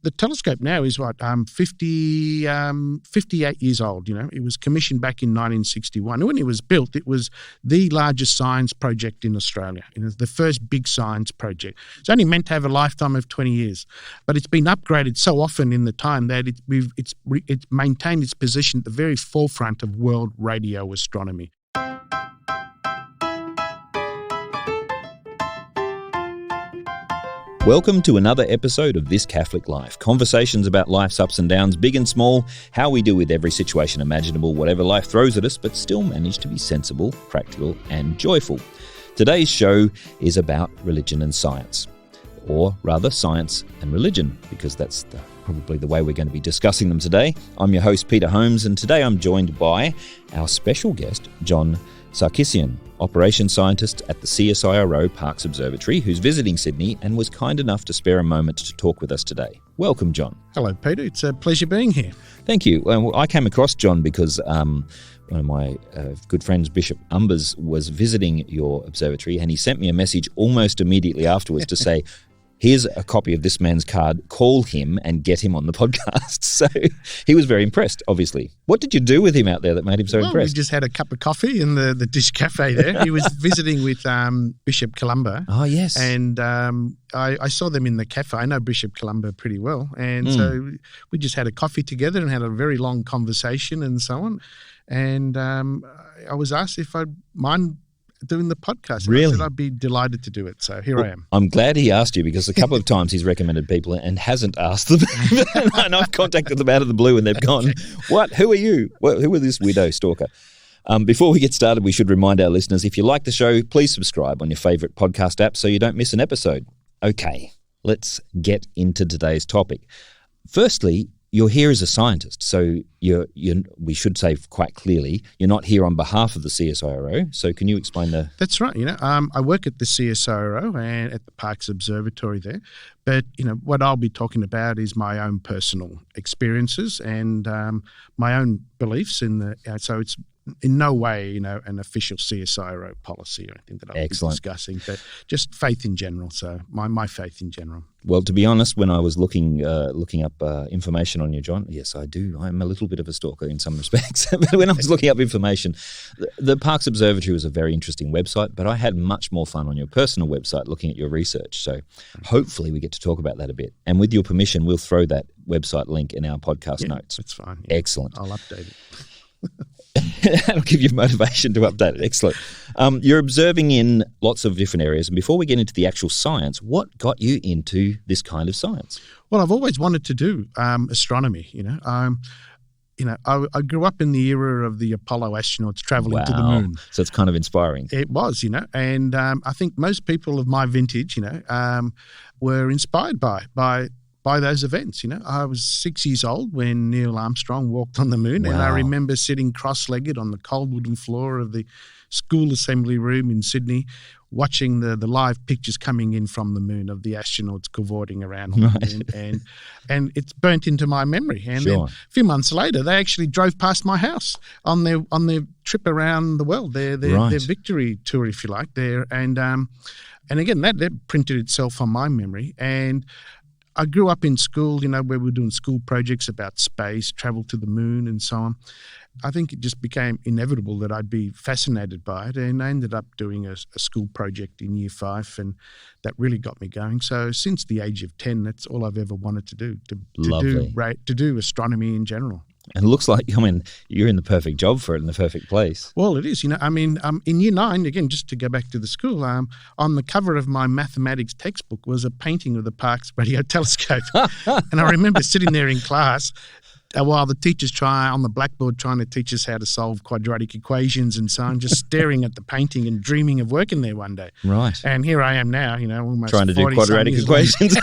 The telescope now is 58 years old. It was commissioned back in 1961. When it was built, it was the largest science project in Australia. The first big science project. It's only meant to have a lifetime of 20 years, but it's been upgraded so often in the time that it's maintained its position at the very forefront of world radio astronomy. Welcome to another episode of This Catholic Life. Conversations about life's ups and downs, big and small, how we deal with every situation imaginable, whatever life throws at us, but still manage to be sensible, practical, and joyful. Today's show is about religion and science, or rather science and religion, because that's probably the way we're going to be discussing them today. I'm your host, Peter Holmes, and today I'm joined by our special guest, John Sarkissian, operations scientist at the CSIRO Parkes Observatory, who's visiting Sydney and was kind enough to spare a moment to talk with us today. Welcome, John. Hello, Peter. It's a pleasure being here. Thank you. I came across John because one of my good friends, Bishop Umbers, was visiting your observatory, and he sent me a message almost immediately afterwards to say, here's a copy of this man's card, call him and get him on the podcast. So he was very impressed, obviously. What did you do with him out there that made him so impressed? We just had a cup of coffee in the Dish Cafe there. He was visiting with Bishop Columba. Oh, yes. And I saw them in the cafe. I know Bishop Columba pretty well. And so we just had a coffee together and had a very long conversation and so on. And I was asked if I'd mind doing the podcast. Really? I said I'd be delighted to do it. So here I am. I'm glad he asked you, because a couple of times he's recommended people and hasn't asked them. And I've contacted them out of the blue and they've gone, what? Who are you? Who are this widow stalker? Before we get started, we should remind our listeners, if you like the show, please subscribe on your favourite podcast app so you don't miss an episode. Okay, let's get into today's topic. Firstly, you're here as a scientist, so we should say quite clearly, you're not here on behalf of the CSIRO. So can you explain the... That's right. I work at the CSIRO and at the Parkes Observatory there. But, what I'll be talking about is my own personal experiences and my own beliefs so it's in no way, an official CSIRO policy or anything that I'll be discussing, but just faith in general. So my faith in general. Well, to be honest, when I was looking up information on you, John, yes, I do. I'm a little bit of a stalker in some respects. But when I was looking up information, the Parkes Observatory was a very interesting website, but I had much more fun on your personal website looking at your research. So hopefully we get to talk about that a bit. And with your permission, we'll throw that website link in our podcast notes. That's fine. Yeah. Excellent. I'll update it. That'll give you motivation to update it. Excellent. You're observing in lots of different areas. And before we get into the actual science, what got you into this kind of science? Well, I've always wanted to do astronomy. I grew up in the era of the Apollo astronauts traveling to the moon. So it's kind of inspiring. It was, and I think most people of my vintage, were inspired by those events. I was 6 years old when Neil Armstrong walked on the moon, and I remember sitting cross-legged on the cold wooden floor of the school assembly room in Sydney, watching the live pictures coming in from the moon of the astronauts cavorting around on the moon, and it's burnt into my memory. And then a few months later, they actually drove past my house on their trip around the world, their victory tour, if you like, there, and again that printed itself on my memory. And I grew up in school, where we were doing school projects about space, travel to the moon and so on. I think it just became inevitable that I'd be fascinated by it, and I ended up doing a school project in Year 5, and that really got me going. So since the age of 10, that's all I've ever wanted to do, to do astronomy in general. And it looks like, you're in the perfect job for it, in the perfect place. Well, it is. In Year 9, again, just to go back to the school, on the cover of my mathematics textbook was a painting of the Parkes radio telescope. And I remember sitting there in class while the teachers on the blackboard trying to teach us how to solve quadratic equations and so on, just staring at the painting and dreaming of working there one day. Right. And here I am now, almost trying to do quadratic equations.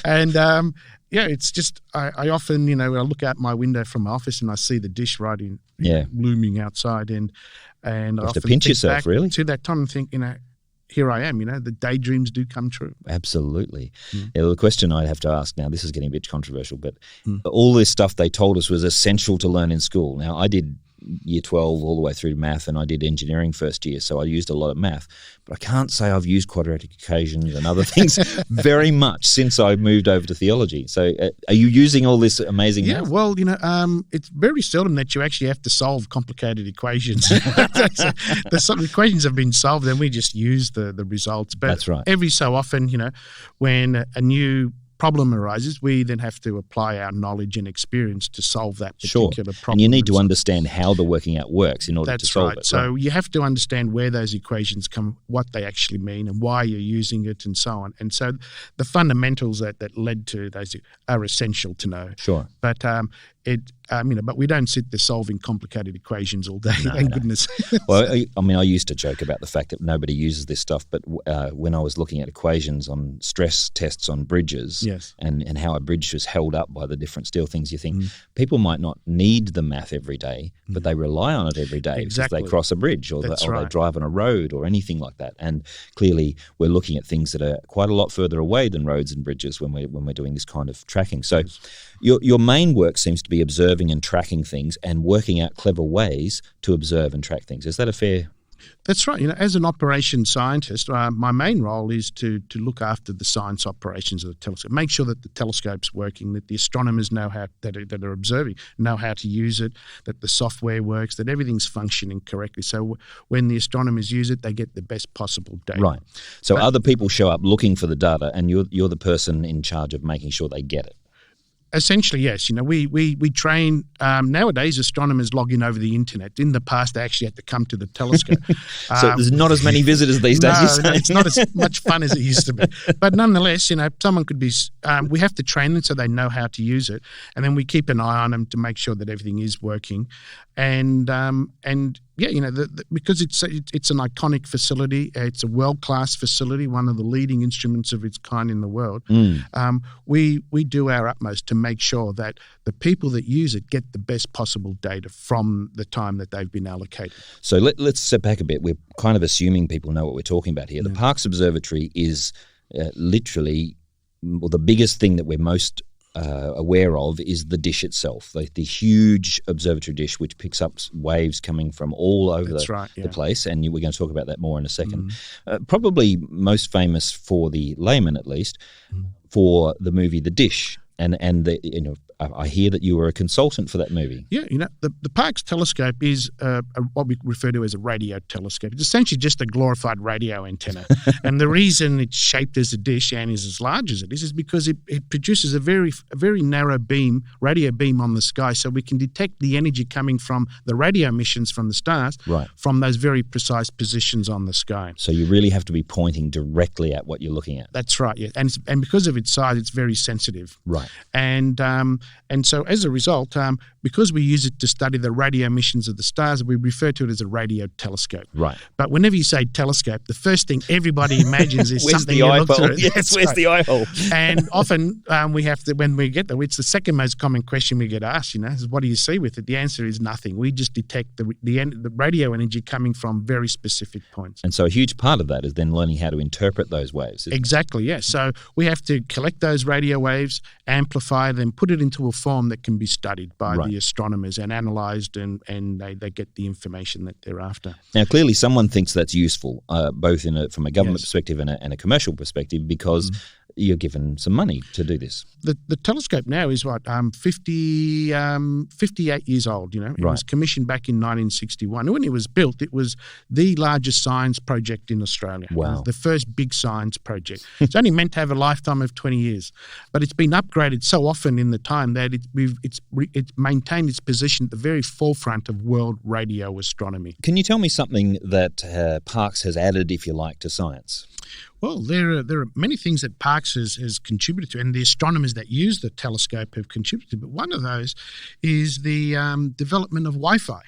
And it's just, I often, I look out my window from my office and I see the dish looming outside, and I have often to pinch think yourself, back really, to that time and think, here I am, the daydreams do come true. Absolutely. Yeah, the question I have to ask now, this is getting a bit controversial, but all this stuff they told us was essential to learn in school. Now, I did year 12 all the way through to math, and I did engineering first year, so I used a lot of math. But I can't say I've used quadratic equations and other things very much since I moved over to theology. So are you using all this amazing math? Yeah, well, it's very seldom that you actually have to solve complicated equations. The equations have been solved, and we just use the results. But that's right. Every so often, when a new problem arises, we then have to apply our knowledge and experience to solve that particular problem. And you need to understand how the working out works in order to solve it. So you have to understand where those equations come, what they actually mean, and why you're using it, and so on. And so the fundamentals that led to those are essential to know. Sure. But but we don't sit there solving complicated equations all day. Thank goodness. Well, I used to joke about the fact that nobody uses this stuff, but when I was looking at equations on stress tests on bridges, yes, and how a bridge was held up by the different steel things, you think people might not need the math every day, but they rely on it every day because they cross a bridge or they drive on a road or anything like that. And clearly, we're looking at things that are quite a lot further away than roads and bridges when we're doing this kind of tracking. So, your main work seems to be observing and tracking things and working out clever ways to observe and track things. Is that a fair? That's right. As an operations scientist, my main role is to look after the science operations of the telescope, make sure that the telescope's working, that the astronomers know how that are observing know how to use it, that the software works, that everything's functioning correctly. So when the astronomers use it, they get the best possible data. Right. So other people show up looking for the data, and you're the person in charge of making sure they get it. Essentially, yes. We train nowadays. Astronomers log in over the internet. In the past, they actually had to come to the telescope. So there's not as many visitors these days. No, it's not as much fun as it used to be. But nonetheless, someone could be. We have to train them so they know how to use it, and then we keep an eye on them to make sure that everything is working. Because it's an iconic facility, it's a world-class facility, one of the leading instruments of its kind in the world. We do our utmost to make sure that the people that use it get the best possible data from the time that they've been allocated. So let's step back a bit. We're kind of assuming people know what we're talking about here. The Parkes Observatory is literally the biggest thing that we're most aware of is the dish itself, the huge observatory dish which picks up waves coming from all over the place, and we're going to talk about that more in a second. Probably most famous for the layman, at least, for the movie The Dish, and I hear that you were a consultant for that movie. Yeah, the Parkes telescope is what we refer to as a radio telescope. It's essentially just a glorified radio antenna. And the reason it's shaped as a dish and is as large as it is because it produces a very narrow beam, radio beam on the sky, so we can detect the energy coming from the radio emissions from the stars from those very precise positions on the sky. So you really have to be pointing directly at what you're looking at. That's right, yeah. And because of its size, it's very sensitive. Right. And so as a result, because we use it to study the radio emissions of the stars, we refer to it as a radio telescope. Right. But whenever you say telescope, the first thing everybody imagines is something you look through. Yes, where's the eye hole? And often we have to, when we get there, it's the second most common question we get asked, is what do you see with it? The answer is nothing. We just detect the radio energy coming from very specific points. And so a huge part of that is then learning how to interpret those waves. Exactly, yes. So we have to collect those radio waves, amplify them, put it into a form that can be studied by the astronomers and analysed, and they get the information that they're after. Now, clearly someone thinks that's useful, both from a government perspective and a commercial perspective, because you're given some money to do this. The telescope now is 58 years old. It was commissioned back in 1961. When it was built, it was the largest science project in Australia. Wow. It was the first big science project. It's only meant to have a lifetime of 20 years, but it's been upgraded so often in the time that it's maintained its position at the very forefront of world radio astronomy. Can you tell me something that Parkes has added, if you like, to science? Well, there are many things that Parkes has contributed to, and the astronomers that use the telescope have contributed. But one of those is the development of Wi-Fi.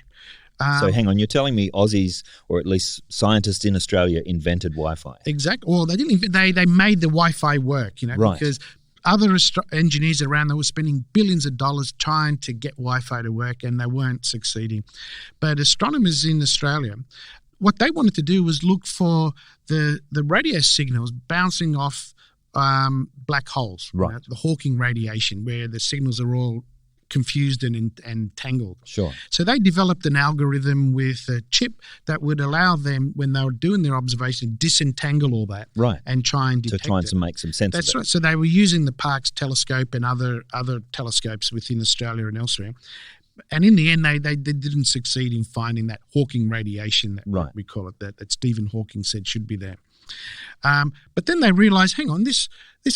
So hang on, you're telling me Aussies, or at least scientists in Australia, invented Wi-Fi? Exactly. Well, they didn't invent. They made the Wi-Fi work. Because other engineers around there were spending billions of dollars trying to get Wi-Fi to work, and they weren't succeeding. But astronomers in Australia, what they wanted to do was look for the radio signals bouncing off black holes, the Hawking radiation, where the signals are all confused and tangled. Sure. So they developed an algorithm with a chip that would allow them, when they were doing their observation, disentangle all that, right, and try and detect to make some sense That's of it. right. So they were using the Parkes telescope and other telescopes within Australia and elsewhere. And in the end, they didn't succeed in finding that Hawking radiation, that we call it, that Stephen Hawking said should be there. But then they realised, hang on, this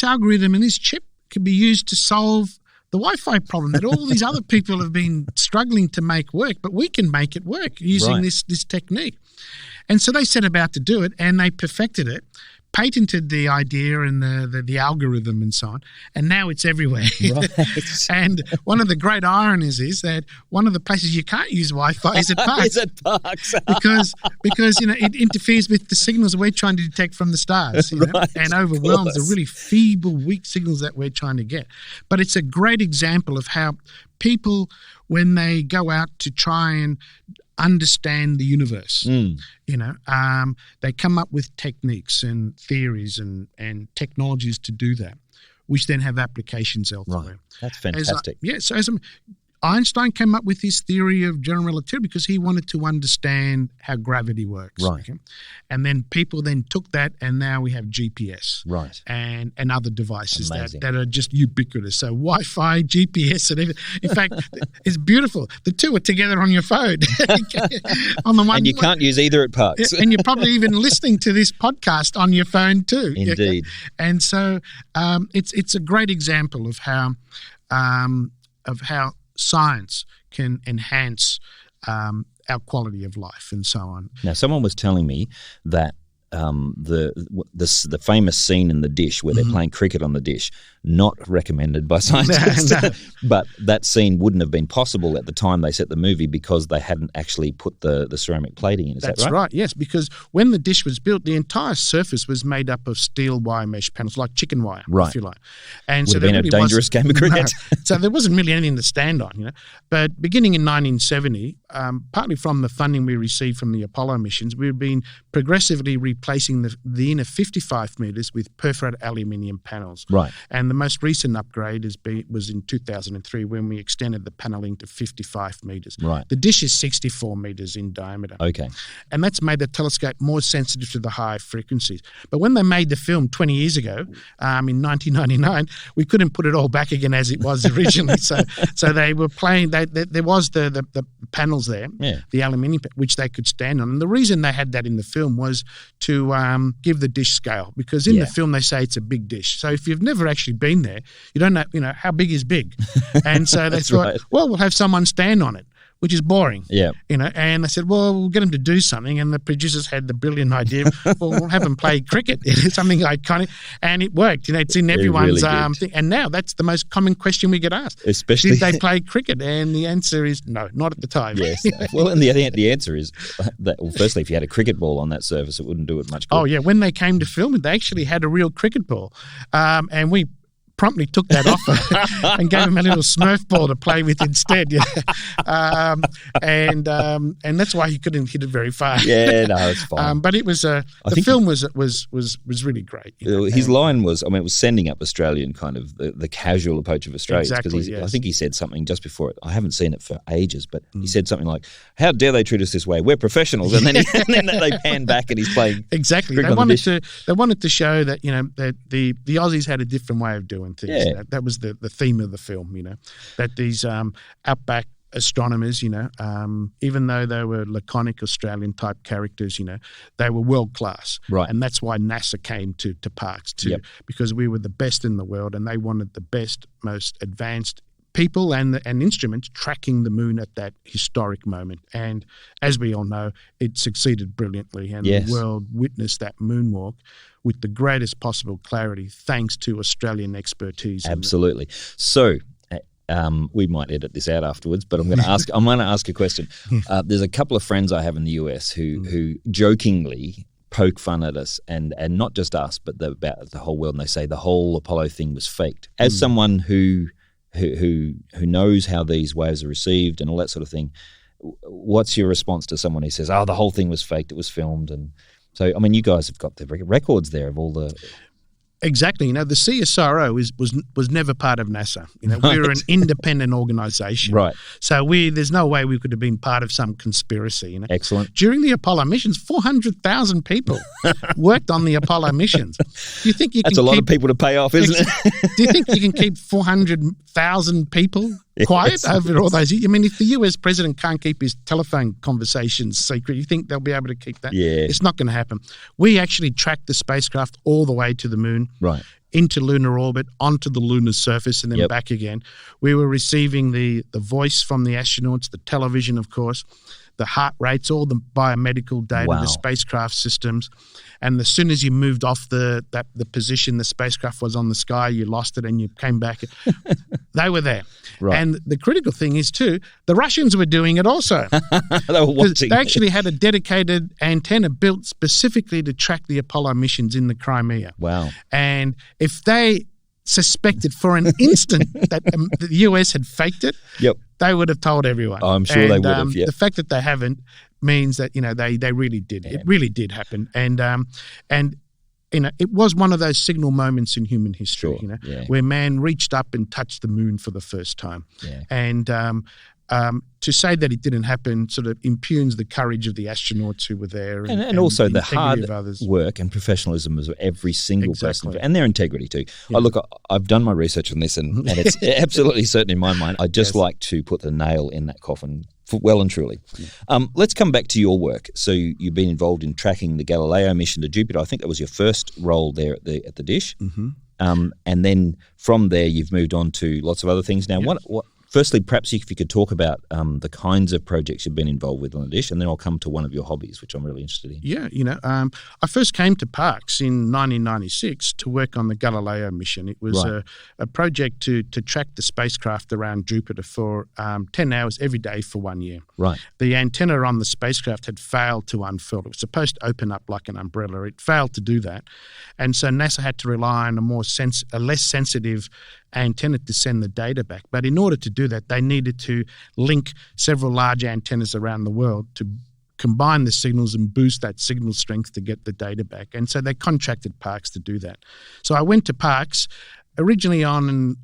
algorithm and this chip can be used to solve the Wi-Fi problem that all these other people have been struggling to make work, but we can make it work using this technique. And so they set about to do it, and they perfected it, patented the idea and the algorithm and so on, and now it's everywhere. Right. And one of the great ironies is that one of the places you can't use Wi-Fi is at Parkes. Is at Parkes. because it interferes with the signals we're trying to detect from the stars, and overwhelms the really feeble, weak signals that we're trying to get. But it's a great example of how people, when they go out to try and understand the universe, they come up with techniques and theories and technologies to do that, which then have applications elsewhere. Right. That's fantastic. Einstein came up with his theory of general relativity because he wanted to understand how gravity works. Right. Okay? And then people then took that, and now we have GPS. Right. And other devices that are just ubiquitous. So Wi-Fi, GPS, and everything. In fact, it's beautiful. The two are together on your phone. On the one, and you can't use either at Parkes. And you're probably even listening to this podcast on your phone too. Indeed. And so it's a great example of how science can enhance our quality of life and so on. Now, someone was telling me that the famous scene in The Dish where they're playing cricket on the dish, not recommended by scientists, No. but that scene wouldn't have been possible at the time they set the movie because they hadn't actually put the ceramic plating in. Is that right? That's right, yes, because when the dish was built, the entire surface was made up of steel wire mesh panels, like chicken wire, if you like. And would have been a dangerous game of cricket. No. So there wasn't really anything to stand on, But beginning in 1970, partly from the funding we received from the Apollo missions, we've been progressively replacing the inner 55 metres with perforated aluminium panels. Right. And the most recent upgrade was in 2003 when we extended the panelling to 55 metres. Right. The dish is 64 metres in diameter. Okay. And that's made the telescope more sensitive to the high frequencies. But when they made the film 20 years ago, in 1999, we couldn't put it all back again as it was originally. So they were playing. There was the panels there, the aluminium, which they could stand on. And the reason they had that in the film was to give the dish scale, because in the film they say it's a big dish. So if you've never actually been there, you don't know, how big is big. And so they thought, well, we'll have someone stand on it, which is boring. Yeah. And they said, well, we'll get them to do something. And the producers had the brilliant idea, well, we'll have them play cricket, something iconic. And it worked. It's in everyone's thing. And now that's the most common question we get asked. Especially, did they play cricket? And the answer is no, not at the time. Yes. Well, and the answer is that, well, firstly, if you had a cricket ball on that surface, it wouldn't do it much good. Oh, yeah. When they came to film it, they actually had a real cricket ball. And we promptly took that off and gave him a little Smurf ball to play with instead. And that's why he couldn't hit it very far. Yeah, no, it's fine. But it was the film was really great. His line was, it was sending up Australian kind of the casual approach of Australians. Exactly, yes. I think he said something just before it. I haven't seen it for ages, but he said something like, "How dare they treat us this way? We're professionals." And then they pan back and he's playing. Exactly. They wanted to show that that the Aussies had a different way of doing things. Yeah. That was the theme of the film, that these outback astronomers, even though they were laconic Australian type characters, they were world class. Right. And that's why NASA came to Parkes too, because we were the best in the world and they wanted the best, most advanced people and instruments tracking the moon at that historic moment. And as we all know, it succeeded brilliantly, and the world witnessed that moonwalk with the greatest possible clarity thanks to Australian expertise. Absolutely. So we might edit this out afterwards, but I'm going to ask a question. There's a couple of friends I have in the US who jokingly poke fun at us, and not just us, but about the whole world, and they say the whole Apollo thing was faked. As someone who knows how these waves are received and all that sort of thing, what's your response to someone who says, "Oh, the whole thing was faked, it was filmed"? And so, you guys have got the records there of all the... Exactly. The CSIRO was never part of NASA. We're an independent organisation. Right. So there's no way we could have been part of some conspiracy. Excellent. During the Apollo missions, 400,000 people worked on the Apollo missions. Do you think you That's can a lot of people to pay off, isn't it? Do you think you can keep 400,000 people quiet over all those years? I mean, if the US president can't keep his telephone conversations secret, you think they'll be able to keep that? Yeah. It's not going to happen. We actually tracked the spacecraft all the way to the moon. Right. Into lunar orbit, onto the lunar surface, and then back again. We were receiving the voice from the astronauts, the television, of course, the heart rates, all the biomedical data, the spacecraft systems. And as soon as you moved off the position the spacecraft was on the sky, you lost it and you came back. They were there. Right. And the critical thing is, too, the Russians were doing it also. They were watching. They actually had a dedicated antenna built specifically to track the Apollo missions in the Crimea. Wow. And if they suspected for an instant that the US had faked it, they would have told everyone. Oh, I'm sure they would have, The fact that they haven't means that, they really did. Yeah. It really did happen. And it was one of those signal moments in human history, where man reached up and touched the moon for the first time. Yeah. And to say that it didn't happen sort of impugns the courage of the astronauts who were there. And also the hard work and professionalism of every single person. And their integrity too. Yeah. Look, I've done my research on this and it's absolutely certain in my mind. I'd just like to put the nail in that coffin well and truly. Yeah. Let's come back to your work. So you've been involved in tracking the Galileo mission to Jupiter. I think that was your first role there at the dish. Mm-hmm. And then from there, you've moved on to lots of other things. Now, what firstly, perhaps if you could talk about the kinds of projects you've been involved with on the dish, and then I'll come to one of your hobbies, which I'm really interested in. Yeah, I first came to Parkes in 1996 to work on the Galileo mission. It was a project to track the spacecraft around Jupiter for 10 hours every day for 1 year. Right. The antenna on the spacecraft had failed to unfurl. It was supposed to open up like an umbrella. It failed to do that. And so NASA had to rely on a less sensitive antenna to send the data back. But in order to do that, they needed to link several large antennas around the world to combine the signals and boost that signal strength to get the data back. And so they contracted Parkes to do that. So I went to Parkes originally on an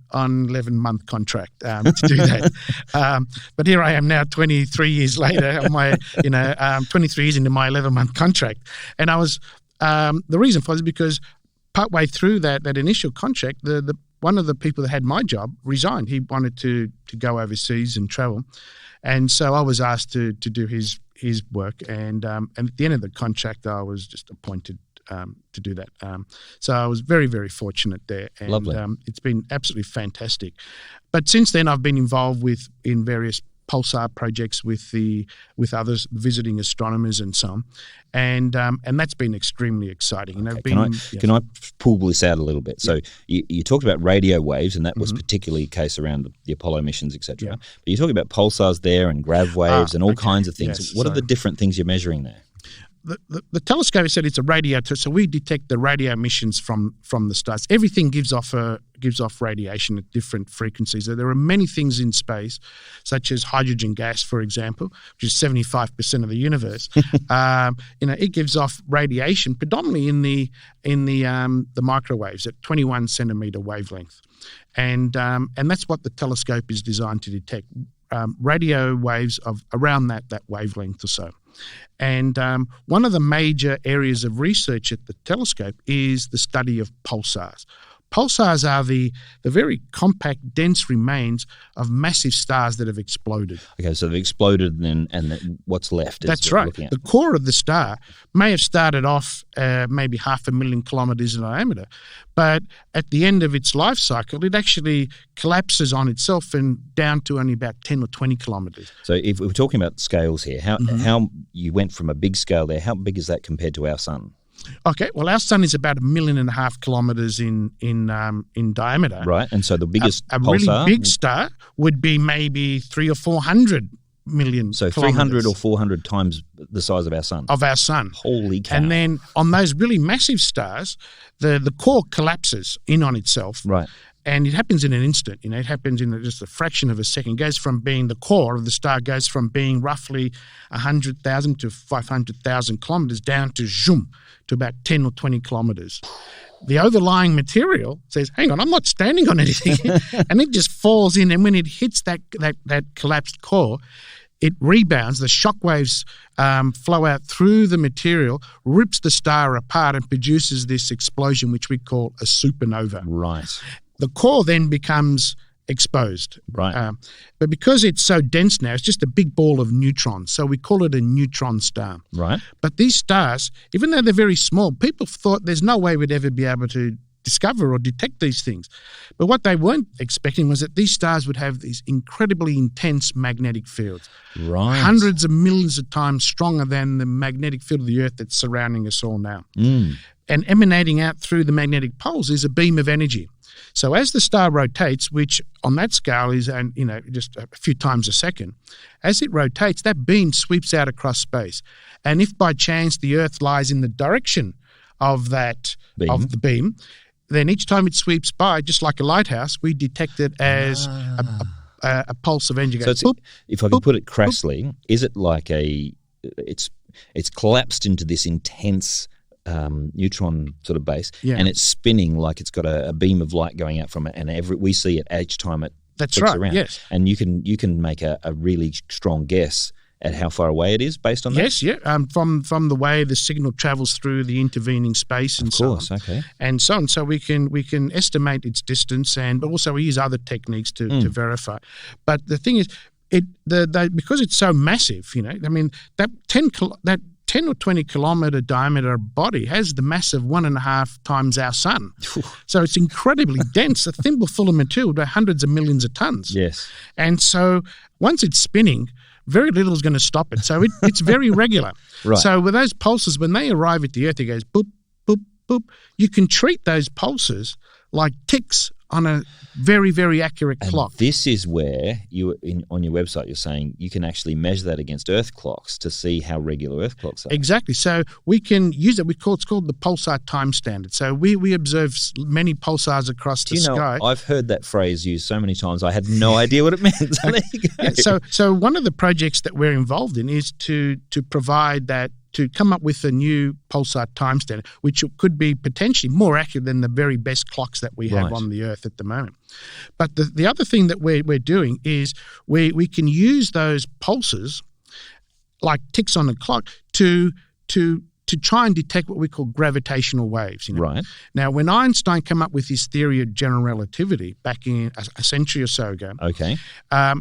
11-month contract to do that. But here I am now 23 years later, on my 23 years into my 11-month contract. And I was the reason for it is because partway through that initial contract, the one of the people that had my job resigned. He wanted to go overseas and travel. And so I was asked to do his work. And at the end of the contract, I was just appointed to do that. So I was very, very fortunate there. And Lovely. It's been absolutely fantastic. But since then, I've been involved in various pulsar projects with others, visiting astronomers and so on, and that's been extremely exciting. Okay. Can I pull this out a little bit? So you talked about radio waves, and that was particularly the case around the Apollo missions, etc. Yeah. But you're talking about pulsars there and grav waves and all kinds of things. Yes, what are the different things you're measuring there? The telescope said it's a radio, so we detect the radio emissions from the stars. Everything gives off radiation at different frequencies. There are many things in space, such as hydrogen gas, for example, which is 75% of the universe. It gives off radiation predominantly in the microwaves at 21 centimeter wavelength, and that's what the telescope is designed to detect. Radio waves of around that wavelength or so. And one of the major areas of research at the telescope is the study of pulsars. Pulsars are the very compact, dense remains of massive stars that have exploded. Okay, so they've exploded and what's left? That's right. The core of the star may have started off maybe 500,000 kilometres in diameter, but at the end of its life cycle, it actually collapses on itself and down to only about 10 or 20 kilometres. So if we're talking about scales here, how you went from a big scale there, how big is that compared to our sun? Okay, well, our sun is about 1.5 million kilometres in diameter. Right, and so the biggest a pulsar, really big star would be maybe 300 or 400 million. So 300 or 400 times the size of our sun. Of our sun. Holy cow! And then on those really massive stars, the core collapses in on itself. Right. And it happens in an instant. It happens in just a fraction of a second. It goes from being the core of the star goes from being roughly 100,000 to 500,000 kilometres down to zoom to about 10 or 20 kilometres. the overlying material says, hang on, I'm not standing on anything. And it just falls in. And when it hits that collapsed core, it rebounds. The shock waves flow out through the material, rips the star apart and produces this explosion, which we call a supernova. Right. The core then becomes exposed. Right. But because it's so dense now, it's just a big ball of neutrons. So we call it a neutron star. Right. But these stars, even though they're very small, people thought there's no way we'd ever be able to discover or detect these things. But what they weren't expecting was that these stars would have these incredibly intense magnetic fields. Right. Hundreds of millions of times stronger than the magnetic field of the Earth that's surrounding us all now. And emanating out through the magnetic poles is a beam of energy. So as the star rotates, which on that scale is just a few times a second, as it rotates, that beam sweeps out across space. And if by chance the Earth lies in the direction of that of the beam, then each time it sweeps by, just like a lighthouse, we detect it as a pulse of energy. So if I can put it crassly, is it like it's collapsed into this intense neutron sort of base, and it's spinning like it's got a beam of light going out from it, and we see it each time it That's right, around. Yes. And you can make a really strong guess at how far away it is based on that? Yes, yeah. From the way the signal travels through the intervening space and so on. Of course, okay. And so on. So we can estimate its distance, but also we use other techniques to verify. But the thing is, because it's so massive, that 10 or 20 kilometre diameter body has the mass of 1.5 times our sun. So it's incredibly dense, a thimble full of material by hundreds of millions of tons. Yes. And so once it's spinning, very little is going to stop it. So it's very regular. Right. So with those pulses, when they arrive at the Earth, it goes boop, boop, boop. You can treat those pulses like ticks on a very, very accurate clock. This is where on your website you're saying you can actually measure that against Earth clocks to see how regular Earth clocks are. Exactly. So we can use it. It's called the pulsar time standard. So we observe many pulsars across the sky. I've heard that phrase used so many times. I had no idea what it meant. So there you go. Yeah, so one of the projects that we're involved in is to provide that, to come up with a new pulsar time standard, which could be potentially more accurate than the very best clocks that we have on the Earth at the moment. But the other thing that we're doing is we can use those pulses, like ticks on a clock, to try and detect what we call gravitational waves. Right. Now, when Einstein came up with his theory of general relativity back in a century or so ago,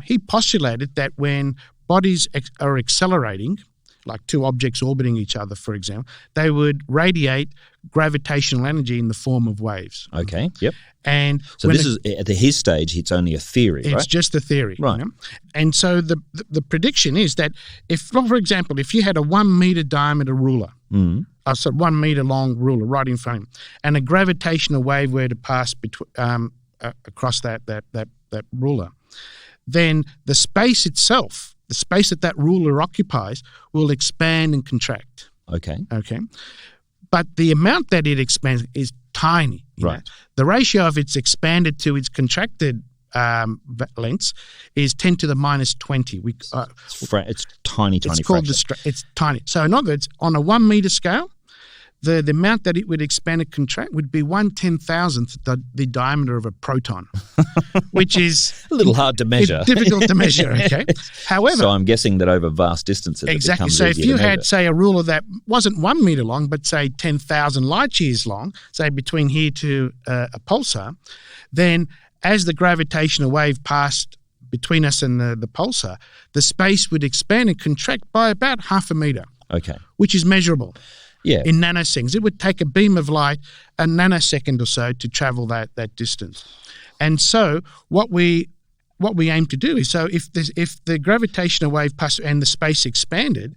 he postulated that when bodies are accelerating, like two objects orbiting each other, for example, they would radiate gravitational energy in the form of waves. Okay, yep. And so this is, at his stage, it's only a theory, right? It's just a theory. Right. And so the prediction is that for example, if you had a 1 meter diameter ruler, 1 meter long ruler right in front of you, and a gravitational wave were to pass across that ruler, then the space itself, the space that ruler occupies, will expand and contract. Okay. But the amount that it expands is tiny. Right. The ratio of its expanded to its contracted lengths is 10 to the minus 20. It's tiny it's called fraction. It's tiny. So in other words, on a 1 meter scale, the amount that it would expand and contract would be 1/10,000th the diameter of a proton, which is a little hard to measure. It's difficult to measure, okay? However, so I'm guessing that over vast distances exactly. It becomes so if you had, measure. say, a ruler that wasn't 1 meter long, but say 10,000 light years long, say between here to a pulsar, then as the gravitational wave passed between us and the pulsar, the space would expand and contract by about half a meter. Okay. Which is measurable. Yeah. In nanoseconds. It would take a beam of light a nanosecond or so to travel that distance. And so what we aim to do is, so if the gravitational wave passed and the space expanded,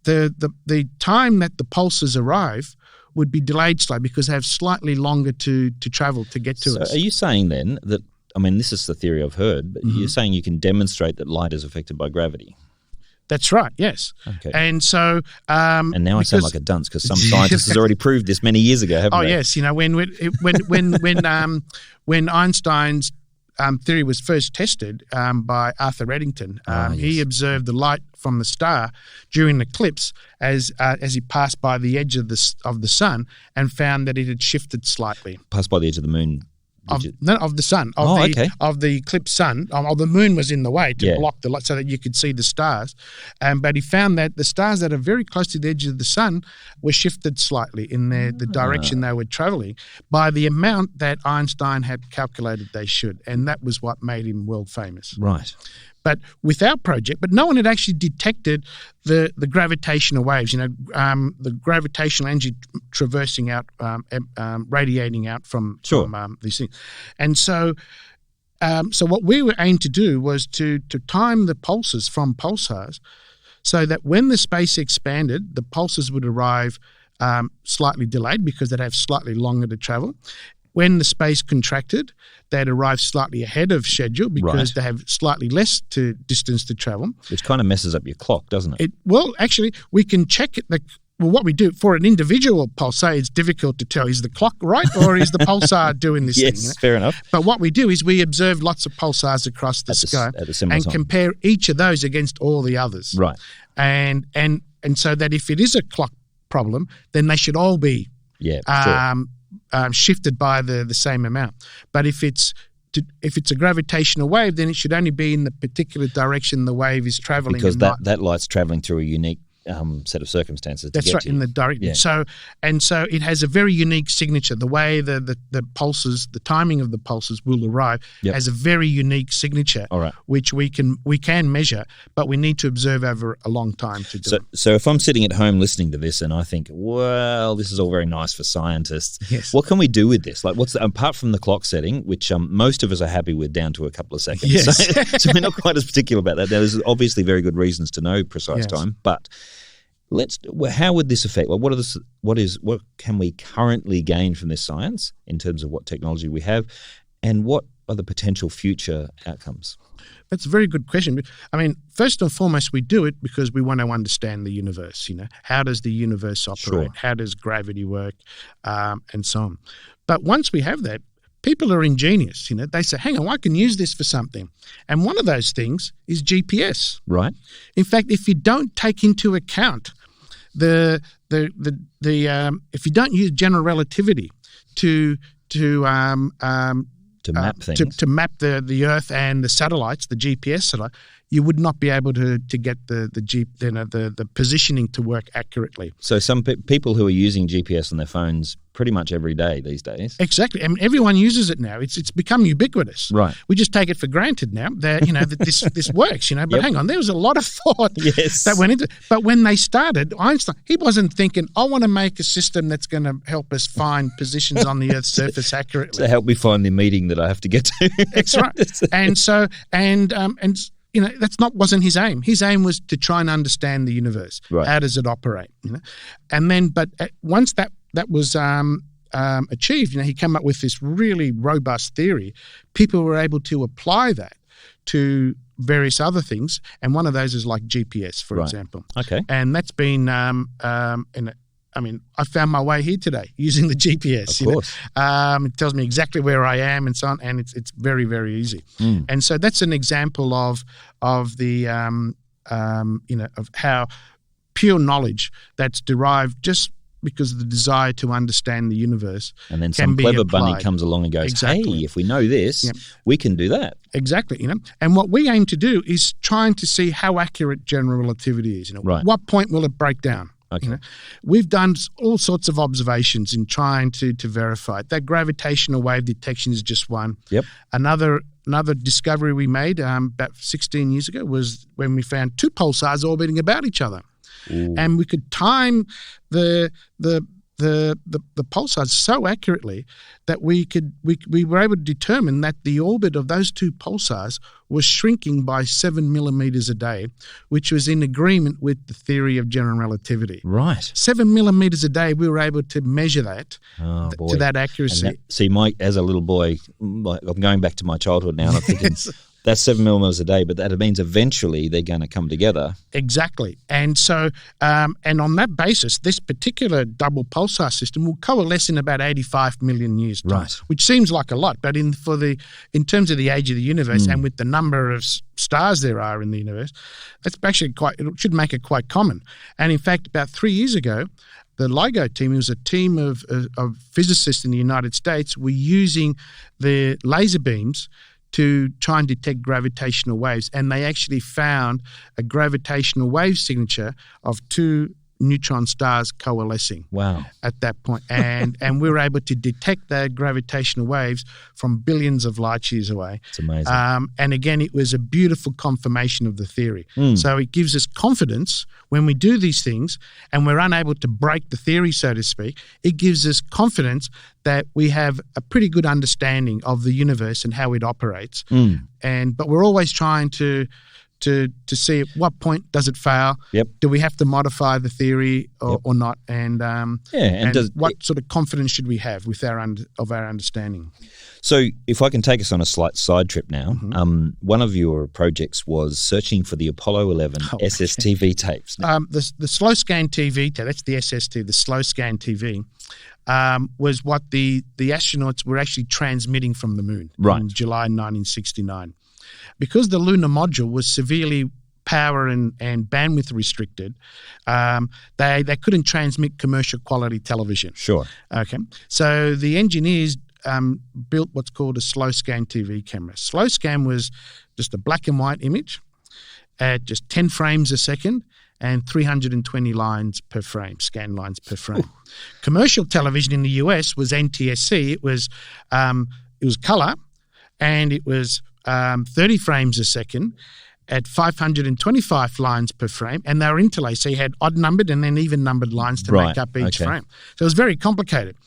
the time that the pulses arrive would be delayed slightly because they have slightly longer to travel to get to us. Are you saying then that, this is the theory I've heard, but you're saying you can demonstrate that light is affected by gravity? That's right, yes. Okay. And so... and now I sound like a dunce because some scientist has already proved this many years ago, haven't they? Yes. When Einstein's theory was first tested by Arthur Eddington. Yes. He observed the light from the star during the eclipse as he passed by the edge of the sun and found that it had shifted slightly. Passed by the edge of the moon. Of the sun. Of the eclipsed sun. The moon was in the way to block the light so that you could see the stars. But he found that the stars that are very close to the edge of the sun were shifted slightly in the direction they were travelling by the amount that Einstein had calculated they should. And that was what made him world famous. Right. But with our project, no one had actually detected the gravitational waves, the gravitational energy traversing out, radiating out from these things. And so what we were aimed to do was to time the pulses from pulsars so that when the space expanded, the pulses would arrive slightly delayed because they'd have slightly longer to travel. When the space contracted, they'd arrive slightly ahead of schedule because they have slightly less distance to travel. Which kind of messes up your clock, doesn't it? Well, actually, we can check it. What we do for an individual pulsar, it's difficult to tell. Is the clock right or is the pulsar doing this thing? Yes, fair enough. But what we do is we observe lots of pulsars across the sky and compare each of those against all the others. Right. And so that if it is a clock problem, then they should all be shifted by the same amount. But if it's a gravitational wave, then it should only be in the particular direction the wave is traveling. Because that light's traveling through a unique set of circumstances. That's right, in the direction. Yeah. So it has a very unique signature. The way the pulses, the timing of the pulses will arrive has a very unique signature, which we can measure, but we need to observe over a long time to do it. So if I'm sitting at home listening to this and I think, well, this is all very nice for scientists, what can we do with this? Like, apart from the clock setting, which most of us are happy with down to a couple of seconds. Yes. So we're not quite as particular about that. Now, there's obviously very good reasons to know precise time, but how would this affect? Well, what can we currently gain from this science in terms of what technology we have, and what are the potential future outcomes? That's a very good question. I mean, first and foremost, we do it because we want to understand the universe. How does the universe operate? Sure. How does gravity work, and so on. But once we have that, people are ingenious. They say, "Hang on, I can use this for something," and one of those things is GPS. Right. In fact, if you don't take into account if you don't use general relativity to map things, to map the Earth and the satellites, the GPS satellite, you would not be able to get the positioning to work accurately. So some people who are using GPS on their phones pretty much every day these days. Exactly. I mean, everyone uses it now. It's become ubiquitous. Right. We just take it for granted now that that this works. But hang on, there was a lot of thought that went into it. But when they started, Einstein, he wasn't thinking, I want to make a system that's going to help us find positions on the Earth's surface accurately. To help me find the meeting that I have to get to. That's right. And so wasn't his aim. His aim was to try and understand the universe. Right. How does it operate? And then, but once that was achieved, he came up with this really robust theory. People were able to apply that to various other things, and one of those is like GPS, for example. Okay. And that's been I found my way here today using the GPS. Of course. It tells me exactly where I am and so on, and it's very, very easy. And so that's an example of the of how pure knowledge that's derived just because of the desire to understand the universe. And then some clever bunny comes along and goes, hey, if we know this, we can do that. Exactly. And what we aim to do is trying to see how accurate general relativity is. What point will it break down? Okay. We've done all sorts of observations in trying to verify it. That gravitational wave detection is just one. Yep. Another discovery we made about 16 years ago was when we found two pulsars orbiting about each other. Ooh. And we could time the pulsars so accurately that we were able to determine that the orbit of those two pulsars was shrinking by 7 millimeters a day, which was in agreement with the theory of general relativity. Right. 7 millimeters a day, we were able to measure that to that accuracy. As a little boy, I'm going back to my childhood now, and I'm thinking, That's 7 millimeters a day, but that means eventually they're going to come together. Exactly. And so, and on that basis, this particular double pulsar system will coalesce in about 85 million years' time, Right. which seems like a lot, but in terms of the age of the universe and with the number of stars there are in the universe, that's actually it should make it quite common. And in fact, about 3 years ago, the LIGO team, it was a team of physicists in the United States, were using the laser beams to try and detect gravitational waves. And they actually found a gravitational wave signature of 2 neutron stars coalescing. Wow. At that point. And we were able to detect the gravitational waves from billions of light years away. It's amazing. And again, it was a beautiful confirmation of the theory. So it gives us confidence when we do these things and we're unable to break the theory, so to speak. It gives us confidence that we have a pretty good understanding of the universe and how it operates. But we're always trying to see at what point does it fail? Yep. Do we have to modify the theory or not? And what sort of confidence should we have with our understanding? So if I can take us on a slight side trip now, one of your projects was searching for the Apollo 11 SSTV tapes. The slow scan TV, that's the SST, the slow scan TV, was what the astronauts were actually transmitting from the moon in July 1969. Because the lunar module was severely power and bandwidth restricted, they couldn't transmit commercial quality television. Sure. Okay. So the engineers built what's called a slow scan TV camera. Slow scan was just a black and white image at just 10 frames a second and 320 lines per frame, scan lines per frame. Ooh. Commercial television in the US was NTSC. It was color, and it was 30 frames a second at 525 lines per frame, and they were interlaced. So you had odd-numbered and then even-numbered lines to make up each frame. So it was very complicated.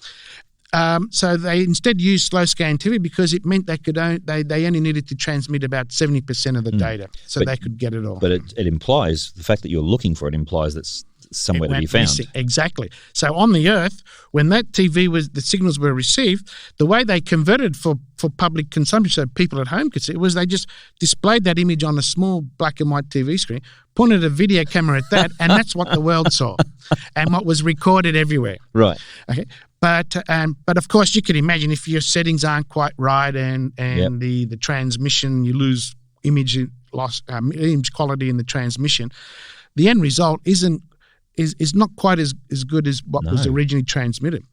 So they instead used slow scan TV because it meant they only needed to transmit about 70% of the data, so they could get it all. But it implies, the fact that you're looking for it implies that's somewhere to be found. Missing. Exactly. So on the Earth, when that the signals were received, the way they converted for public consumption, so people at home could see it, was they just displayed that image on a small black and white TV screen, pointed a video camera at that, and that's what the world saw, and what was recorded everywhere. Right. Okay. But of course, you can imagine if your settings aren't quite right and the transmission, you lose image quality in the transmission, the end result is not quite as good as what was originally transmitted.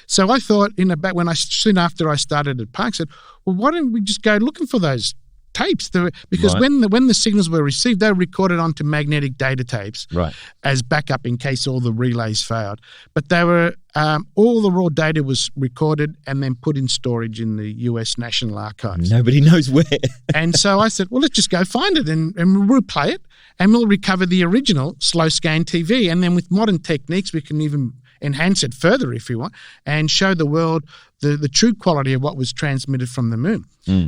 So I thought, soon after I started at Park, I said, well, why don't we just go looking for those tapes? Because when the signals were received, they were recorded onto magnetic data tapes as backup in case all the relays failed. But they were all the raw data was recorded and then put in storage in the US National Archives. Nobody knows where. And so I said, well, let's just go find it and we'll replay it and we'll recover the original slow scan TV. And then with modern techniques, we can even enhance it further if we want and show the world the true quality of what was transmitted from the moon.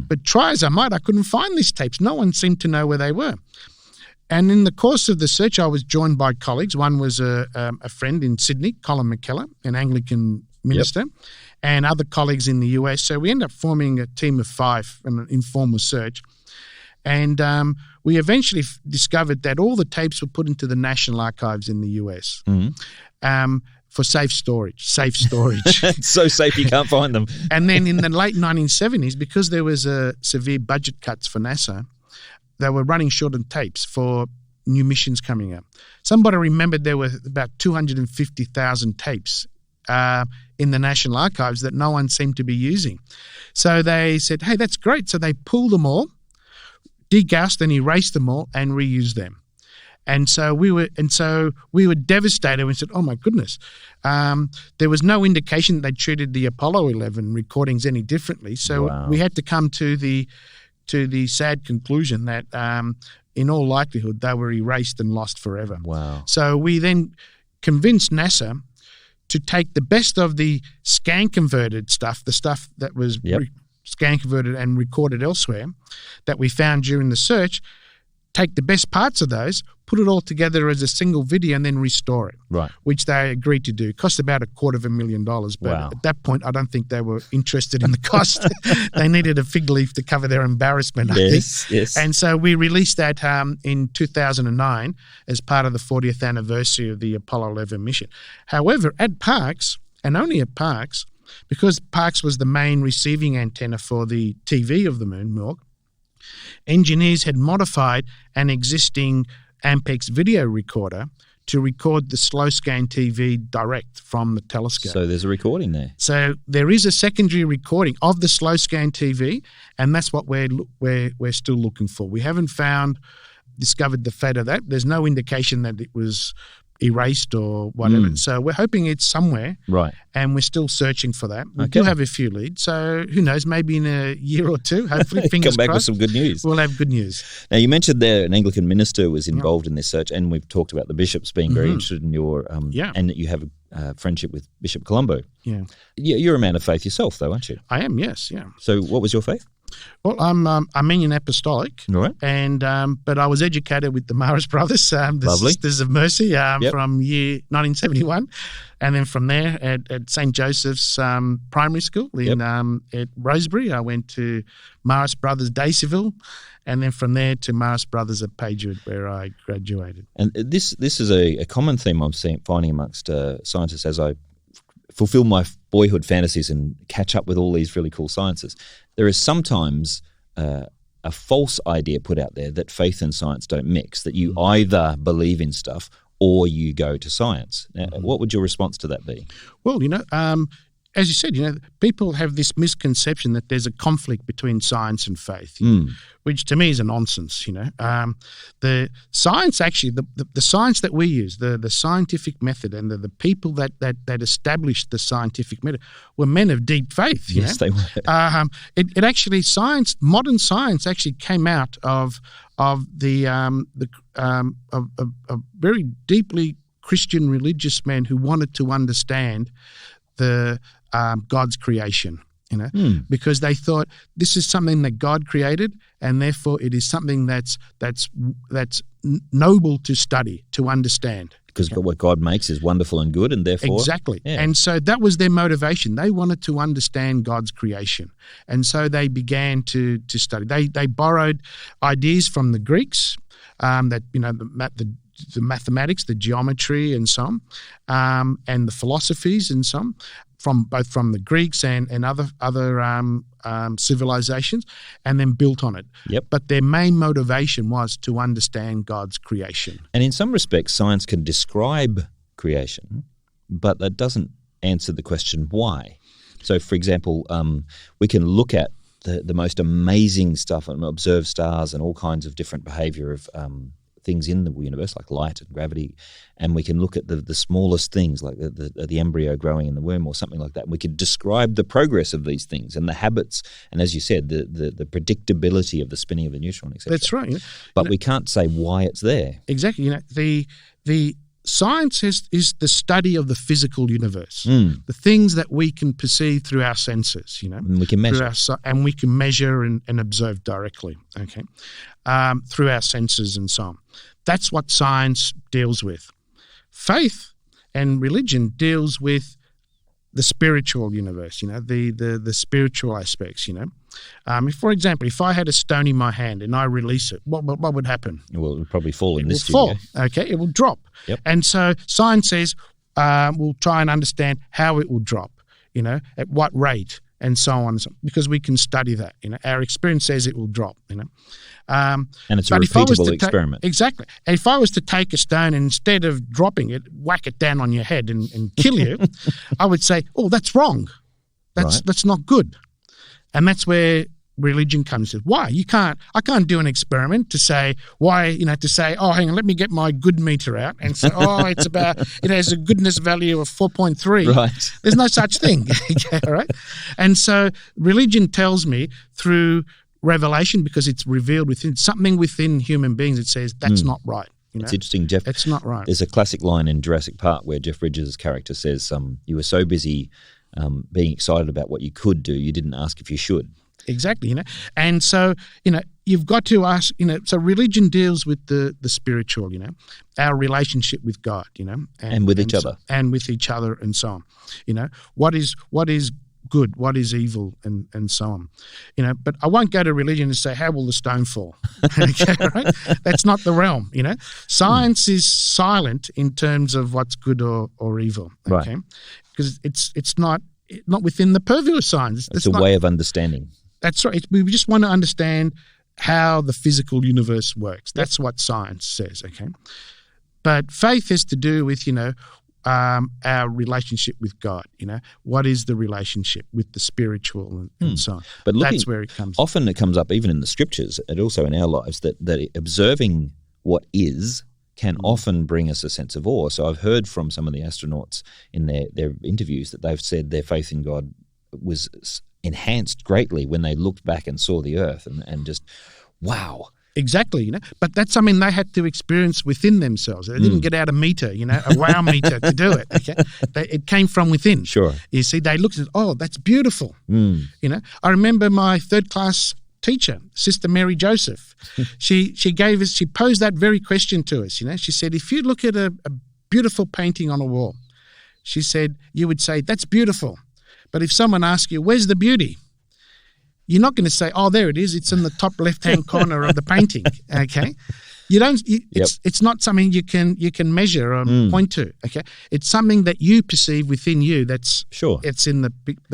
But try as I might, I couldn't find these tapes. No one seemed to know where they were. And in the course of the search, I was joined by colleagues. One was a friend in Sydney, Colin McKellar, an Anglican minister, and other colleagues in the US. So we ended up forming a team of 5 in an informal search. And we eventually discovered that all the tapes were put into the National Archives in the US. For safe storage. It's so safe you can't find them. And then in the late 1970s, because there was severe budget cuts for NASA, they were running short on tapes for new missions coming up. Somebody remembered there were about 250,000 tapes in the National Archives that no one seemed to be using. So they said, hey, that's great. So they pulled them all, degaussed and erased them all and reused them. And so we were devastated. We said, "Oh my goodness!" There was no indication that they treated the Apollo 11 recordings any differently. So we had to come to the sad conclusion that, in all likelihood, they were erased and lost forever. Wow! So we then convinced NASA to take the best of the scan converted stuff, the stuff that was scan converted and recorded elsewhere, that we found during the search, take the best parts of those, put it all together as a single video and then restore it. Right. Which they agreed to do. It cost about $250,000. But Wow. at that point, I don't think they were interested in the cost. They needed a fig leaf to cover their embarrassment, I think. Yes. And so we released that in 2009 as part of the 40th anniversary of the Apollo 11 mission. However, at Parkes, and only at Parkes, because Parkes was the main receiving antenna for the TV of the moon, Milk, engineers had modified an existing Ampex video recorder to record the slow scan TV direct from the telescope. So there's a recording there. So there is a secondary recording of the slow scan TV, and that's what we're still looking for. We haven't discovered the fate of that. There's no indication that it was erased or whatever. So we're hoping it's somewhere. Right. And we're still searching for that. We Okay. do have a few leads. So who knows, maybe in a year or two, hopefully, fingers Come back with crossed, some good news. we'll have good news. Now, you mentioned there an Anglican minister was involved in this search, and we've talked about the bishops being very interested in your, and that you have a friendship with Bishop Colombo. Yeah. You're a man of faith yourself, though, aren't you? I am, yes, yeah. So what was your faith? Well, I'm Armenian Apostolic, All right. and but I was educated with the Maris brothers, the Lovely. Sisters of Mercy, from year 1971, and then from there at St. Joseph's Primary School at Rosebery, I went to Maris Brothers Daceyville, and then from there to Maris Brothers at Pagewood, where I graduated. And this is a common theme I'm finding amongst scientists as I fulfill my boyhood fantasies and catch up with all these really cool sciences. There is sometimes a false idea put out there that faith and science don't mix, that you either believe in stuff or you go to science. Now, what would your response to that be? Well, as you said, people have this misconception that there's a conflict between science and faith, which to me is a nonsense. The science, actually, the science that we use, the scientific method, and the people that established the scientific method were men of deep faith. Yes, they were. It actually modern science actually came out of very deeply Christian religious men who wanted to understand the God's creation, because they thought this is something that God created, and therefore it is something that's noble to study, to understand. Because what God makes is wonderful and good, and therefore... Exactly. Yeah. And so that was their motivation. They wanted to understand God's creation. And so they began to study. They borrowed ideas from the Greeks, the mathematics, the geometry and some, and the philosophies and some, from the Greeks and other civilizations, and then built on it. Yep. But their main motivation was to understand God's creation. And in some respects, science can describe creation, but that doesn't answer the question why. So, for example, we can look at the most amazing stuff and observe stars and all kinds of different behavior of things in the universe, like light and gravity, and we can look at the smallest things, like the embryo growing in the womb or something like that. And we can describe the progress of these things and the habits, and as you said, the predictability of the spinning of the neutron, etc. That's right. But we can't say why it's there. Exactly. The science is the study of the physical universe, the things that we can perceive through our senses, And we can measure. And we can measure and observe directly, through our senses and so on. That's what science deals with. Faith and religion deals with the spiritual universe, the spiritual aspects, For example, if I had a stone in my hand and I release it, what would happen? Well, it would probably fall in this studio. studio. Okay, it will drop. Yep. And so science says we'll try and understand how it will drop, at what rate and so on, because we can study that. Our experience says it will drop, And it's a repeatable experiment. Exactly. And if I was to take a stone and instead of dropping it, whack it down on your head and kill you, I would say, oh, that's wrong. That's not good. And that's where religion comes in. Why? I can't do an experiment to say why, oh, hang on, let me get my good meter out and say, oh, it has a goodness value of 4.3. Right. There's no such thing. All right. And so religion tells me through revelation, because it's revealed within something within human beings, it says that's not right. It's interesting, Jeff. It's not right. There's a classic line in Jurassic Park where Jeff Bridges' character says, you were so busy being excited about what you could do, you didn't ask if you should. Exactly, And so, you've got to ask, so religion deals with the spiritual, our relationship with God, and with each other. And with each other and so on. What is good, what is evil, and so on. But I won't go to religion and say, how will the stone fall? Okay, right? That's not the realm, Science is silent in terms of what's good or evil, okay? Right. Because it's not within the purview of science. It's a way of understanding. That's right. We just want to understand how the physical universe works. That's what science says, okay? But faith has to do with, our relationship with God, What is the relationship with the spiritual and so on? But that's where it comes. Often it comes up even in the scriptures and also in our lives that observing what is can often bring us a sense of awe. So I've heard from some of the astronauts in their interviews that they've said their faith in God was enhanced greatly when they looked back and saw the Earth and just, wow. Exactly, but that's something they had to experience within themselves. They didn't get out a meter, a wow meter to do it. Okay, it came from within. Sure. You see, they looked at, that's beautiful. I remember my third class teacher, Sister Mary Joseph. She posed that very question to us. She said, if you look at a beautiful painting on a wall, she said, you would say, that's beautiful. But if someone asks you, where's the beauty? You're not going to say, oh, there it is. It's in the top left-hand corner of the painting. Okay, it's not something you can measure or point to. Okay, it's something that you perceive within you. That's sure. It's in the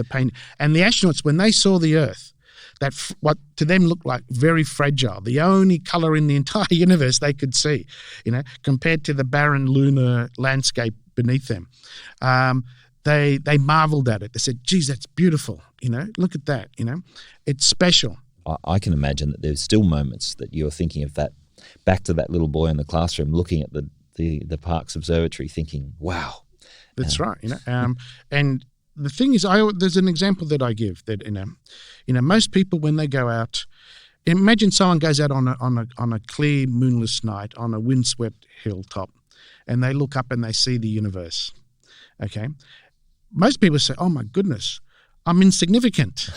painting. And the astronauts, when they saw the Earth, that what to them looked like very fragile, the only color in the entire universe they could see, compared to the barren lunar landscape beneath them. They marveled at it. They said, geez, that's beautiful. Look at that. It's special. I can imagine that there's still moments that you're thinking of that, back to that little boy in the classroom looking at the Parkes Observatory thinking, wow. That's right. And the thing is, there's an example that I give that, most people when they go out, imagine someone goes out on a clear moonless night on a windswept hilltop and they look up and they see the universe. Okay. Most people say, oh my goodness, I'm insignificant.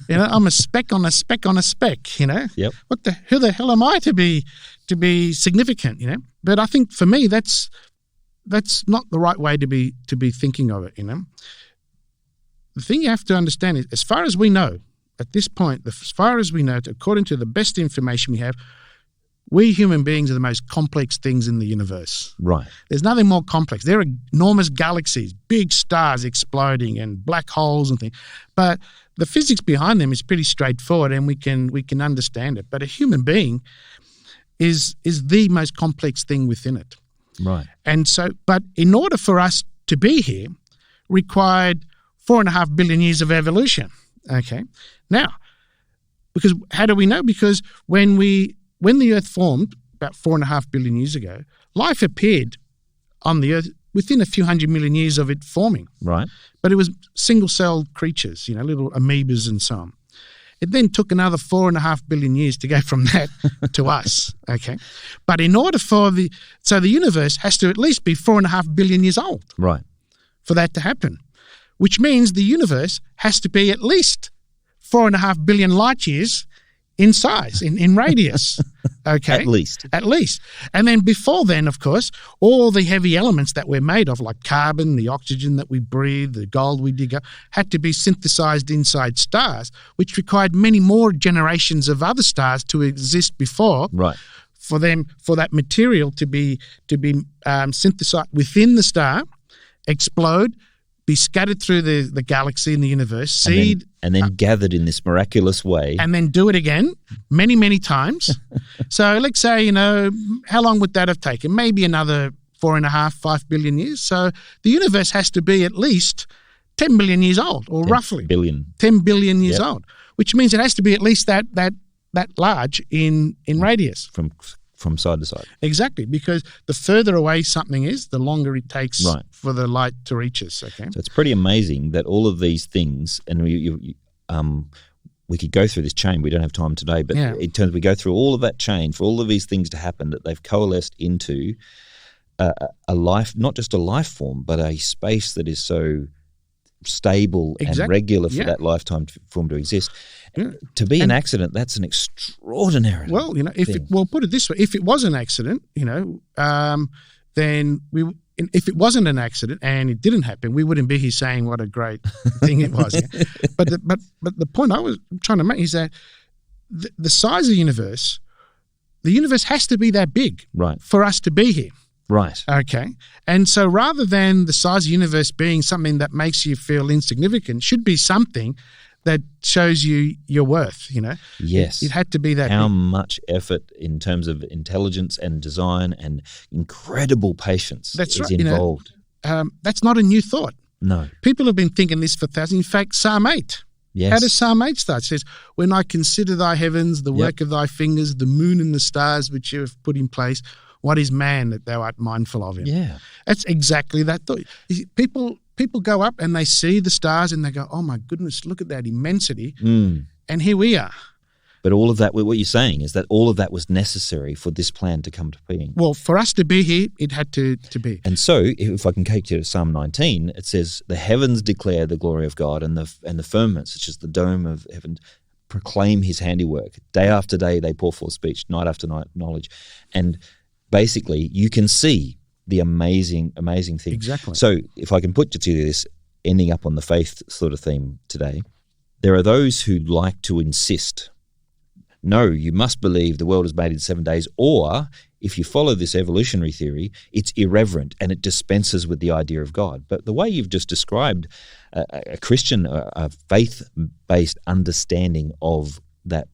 I'm a speck on a speck on a speck, Yep. Who the hell am I to be significant, But I think for me, that's not the right way to be thinking of it, The thing you have to understand is, as far as we know, at this point, as far as we know, according to the best information we have, we human beings are the most complex things in the universe. Right. There's nothing more complex. There are enormous galaxies, big stars exploding and black holes and things. But the physics behind them is pretty straightforward and we can understand it. But a human being is the most complex thing within it. Right. And so, but in order for us to be here, required 4.5 billion years of evolution. Okay. Now, because how do we know? Because when the Earth formed about 4.5 billion years ago, life appeared on the Earth within a few hundred million years of it forming. Right. But it was single-celled creatures, little amoebas and so on. It then took another 4.5 billion years to go from that to us. Okay. But in order the universe has to at least be 4.5 billion years old. Right. For that to happen, which means the universe has to be at least 4.5 billion light years in size, in radius. Okay. At least. And then before then, of course, all the heavy elements that we're made of, like carbon, the oxygen that we breathe, the gold we dig up, had to be synthesized inside stars, which required many more generations of other stars to exist before. Right. For that material to be synthesized within the star, explode, be scattered through the galaxy and the universe, seed. And then gathered in this miraculous way. And then do it again many, many times. So let's say, how long would that have taken? Maybe another 5 billion years. So the universe has to be at least 10 billion years old, or 10 roughly. Billion. 10 billion years old, which means it has to be at least that large in radius. From side to side. Exactly, because the further away something is, the longer it takes for the light to reach us. Okay, so it's pretty amazing that all of these things, and we could go through this chain. We don't have time today, but in terms we go through all of that chain for all of these things to happen, that they've coalesced into a life, not just a life form, but a space that is so stable and regular for that lifetime form to exist. To be an accident, that's an extraordinary Well, you know, put it this way: if it was an accident, you know, then if it wasn't an accident and it didn't happen, we wouldn't be here saying what a great thing it was. Yeah? But the point I was trying to make is that the size of the universe has to be that big, right, for us to be here. Right. Okay. And so rather than the size of the universe being something that makes you feel insignificant, should be something that shows you your worth, you know? Yes. It had to be that. How much effort in terms of intelligence and design and incredible patience is involved. You know, that's not a new thought. No. People have been thinking this for thousands. In fact, Psalm 8. Yes. How does Psalm 8 start? It says, when I consider thy heavens, the work of thy fingers, the moon and the stars which you have put in place, what is man that thou art mindful of him? Yeah. That's exactly that thought. People go up and they see the stars and they go, oh my goodness, look at that immensity. And here we are. But all of that, what you're saying is that all of that was necessary for this plan to come to being. Well, for us to be here, it had to be. And so, if I can take you to Psalm 19, it says, the heavens declare the glory of God, and the firmament, such as the dome of heaven, proclaim his handiwork. Day after day they pour forth speech, night after night knowledge. And basically, you can see the amazing thing. Exactly. So if I can put you to this, ending up on the faith sort of theme today, there are those who like to insist, no, you must believe the world is made in 7 days, or if you follow this evolutionary theory, it's irreverent and it dispenses with the idea of God. But the way you've just described a Christian, a faith-based understanding of that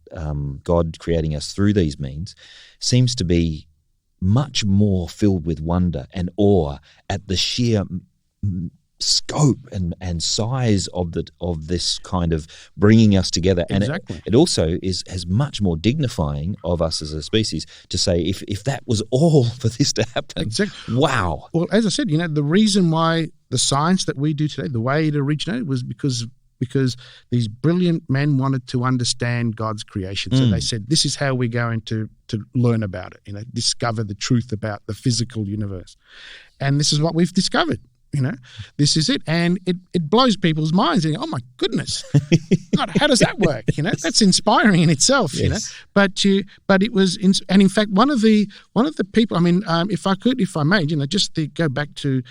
God creating us through these means seems to be much more filled with wonder and awe at the sheer scope and size of this kind of bringing us together. And it also has much more dignifying of us as a species to say, if that was all for this to happen, wow. Well, as I said, you know, the reason why the science that we do today, the way it originated was because these brilliant men wanted to understand God's creation. So they said, this is how we're going to learn about it, you know, discover the truth about the physical universe. And this is what we've discovered, you know, this is it. And it blows people's minds. And, oh my goodness, God, how does that work? You know, that's inspiring in itself, you know, but it was, and in fact, one of the people, I mean, if I may, you know, just to go back to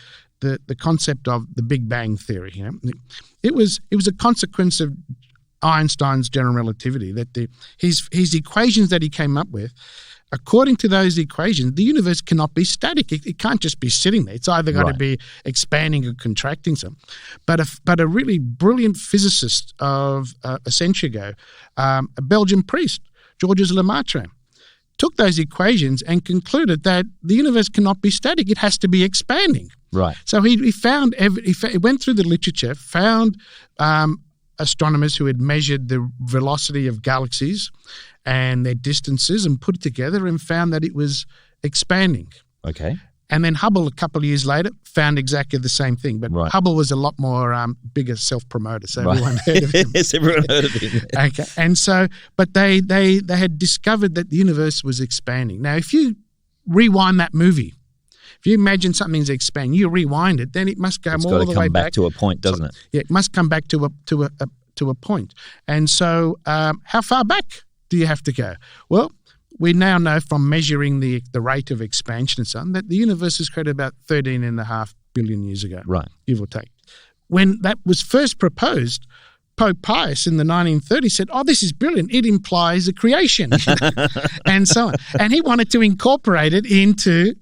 the concept of the Big Bang theory, you know, it was a consequence of Einstein's general relativity, that his equations that he came up with, according to those equations, the universe cannot be static. It can't just be sitting there. It's either got to be expanding or contracting some. But a really brilliant physicist of a century ago, a Belgian priest, Georges Lemaitre, took those equations and concluded that the universe cannot be static. It has to be expanding. Right. So he went through the literature, found astronomers who had measured the velocity of galaxies and their distances and put it together and found that it was expanding. Okay. And then Hubble, a couple of years later, found exactly the same thing. But Hubble was a lot more bigger self-promoter, so everyone heard of him. Yes, everyone heard of him. Okay. And so, but they had discovered that the universe was expanding. Now, if you rewind that movie, if you imagine something's expanding, you rewind it, then it must go all the way back. It's got to come back to a point, doesn't it? Yeah, it must come back to a point. And so how far back do you have to go? Well, we now know from measuring the rate of expansion and so on that the universe was created about 13.5 billion years ago, right, give or take. When that was first proposed, Pope Pius in the 1930s said, oh, this is brilliant. It implies a creation, and so on. And he wanted to incorporate it into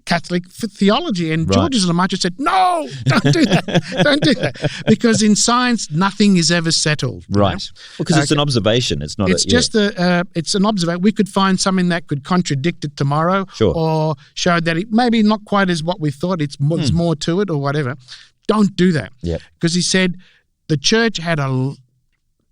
Catholic theology. And Georges Lemaitre said, no, don't do that. Don't do that. Because in science, nothing is ever settled. Right. Because it's an observation. It's not it's an observation. We could find something that could contradict it tomorrow or show that it maybe not quite as what we thought. It's more to it or whatever. Don't do that. Because he said the church had a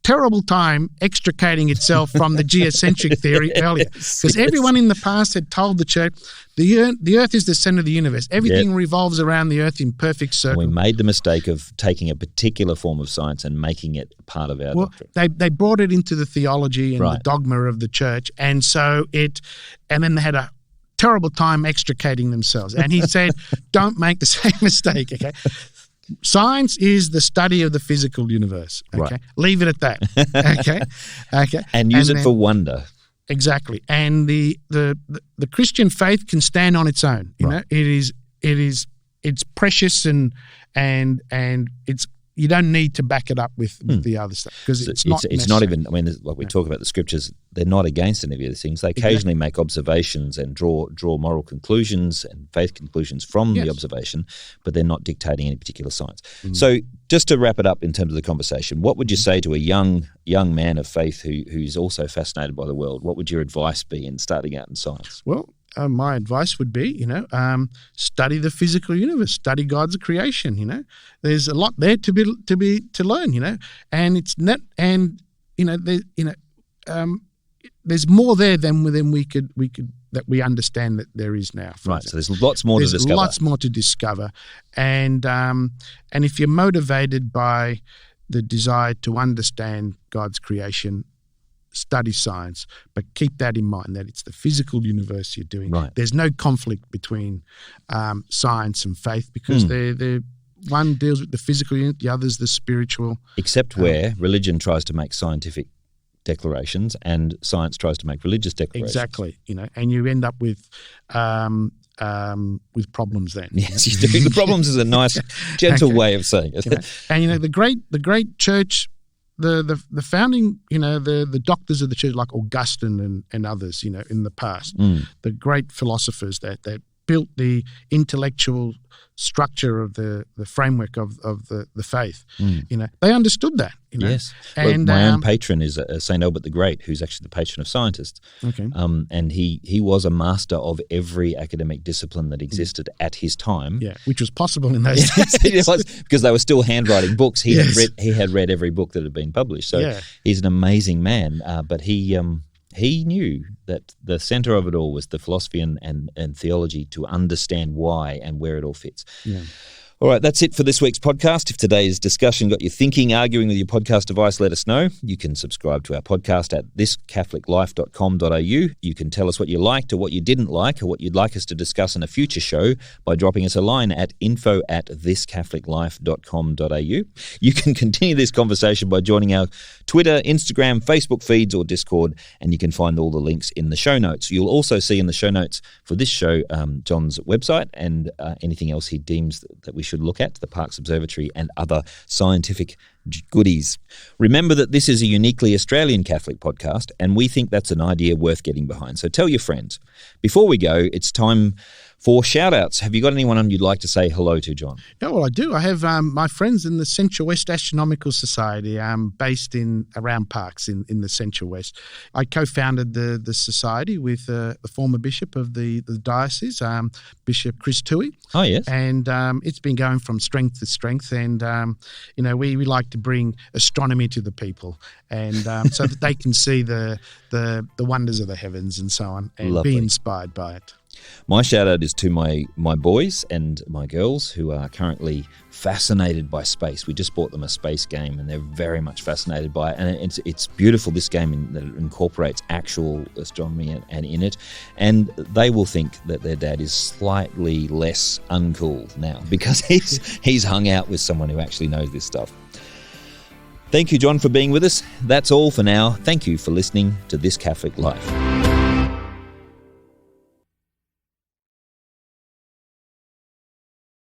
terrible time extricating itself from the geocentric theory earlier, because everyone in the past had told the church the earth is the center of the universe. Everything revolves around the earth in perfect circle. We made the mistake of taking a particular form of science and making it part of our doctrine. They brought it into the theology and the dogma of the church, and so and then they had a terrible time extricating themselves. And he said, don't make the same mistake, okay? Science is the study of the physical universe. Okay, Right. leave it at that. Okay, And use it for wonder. Exactly. And the Christian faith can stand on its own. You know, it's precious and it's, you don't need to back it up with the other stuff, because it's not even, I mean, like we talk about the scriptures, they're not against any of these things. They occasionally make observations and draw moral conclusions and faith conclusions from the observation, but they're not dictating any particular science. So just to wrap it up in terms of the conversation, what would you say to a young man of faith who's also fascinated by the world? What would your advice be in starting out in science? Well, my advice would be, study the physical universe, study God's creation. There's a lot there to learn. And it's not, and there's more there than we could that we understand that there is now. Right. So there's lots more to discover. There's lots more to discover, and if you're motivated by the desire to understand God's creation, study science, but keep that in mind, that it's the physical universe you're doing. Right. There's no conflict between science and faith, because they're one deals with the physical unit, the other's the spiritual. Except where religion tries to make scientific declarations and science tries to make religious declarations. Exactly. And you end up with problems then. Yes, you do. The problems is a nice, gentle way of saying it. And the great church, the founding, the doctors of the church like Augustine and others, in the past, the great philosophers that built the intellectual structure of the framework of the faith. They understood that. Yes. And my own patron is St. Albert the Great, who's actually the patron of scientists. Okay. And he was a master of every academic discipline that existed at his time. Yeah, which was possible in those days. It was, because they were still handwriting books. He had read every book that had been published. So he's an amazing man. But he knew that the center of it all was the philosophy and theology, to understand why and where it all fits. Yeah. All right, that's it for this week's podcast. If today's discussion got you thinking, arguing with your podcast device, let us know. You can subscribe to our podcast at thiscatholiclife.com.au. You can tell us what you liked or what you didn't like, or what you'd like us to discuss in a future show by dropping us a line at info@thiscatholiclife.com.au. You can continue this conversation by joining our Twitter, Instagram, Facebook feeds, or Discord, and you can find all the links in the show notes. You'll also see in the show notes for this show John's website and anything else he deems that we should look at, the Parkes Observatory and other scientific goodies. Remember that this is a uniquely Australian Catholic podcast, and we think that's an idea worth getting behind. So tell your friends. Before we go, it's time for shout-outs. Have you got anyone you'd like to say hello to, John? Yeah, well, I do. I have my friends in the Central West Astronomical Society, based around Parkes in the Central West. I co-founded the society with the former bishop of the diocese, Bishop Chris Toohey. Oh, yes. And it's been going from strength to strength. And, we like to bring astronomy to the people, and so that they can see the wonders of the heavens and so on, and Lovely. Be inspired by it. My shout-out is to my boys and my girls, who are currently fascinated by space. We just bought them a space game, and they're very much fascinated by it. And it's beautiful, this game, that it incorporates actual astronomy and in it. And they will think that their dad is slightly less uncool now, because he's hung out with someone who actually knows this stuff. Thank you, John, for being with us. That's all for now. Thank you for listening to This Catholic Life.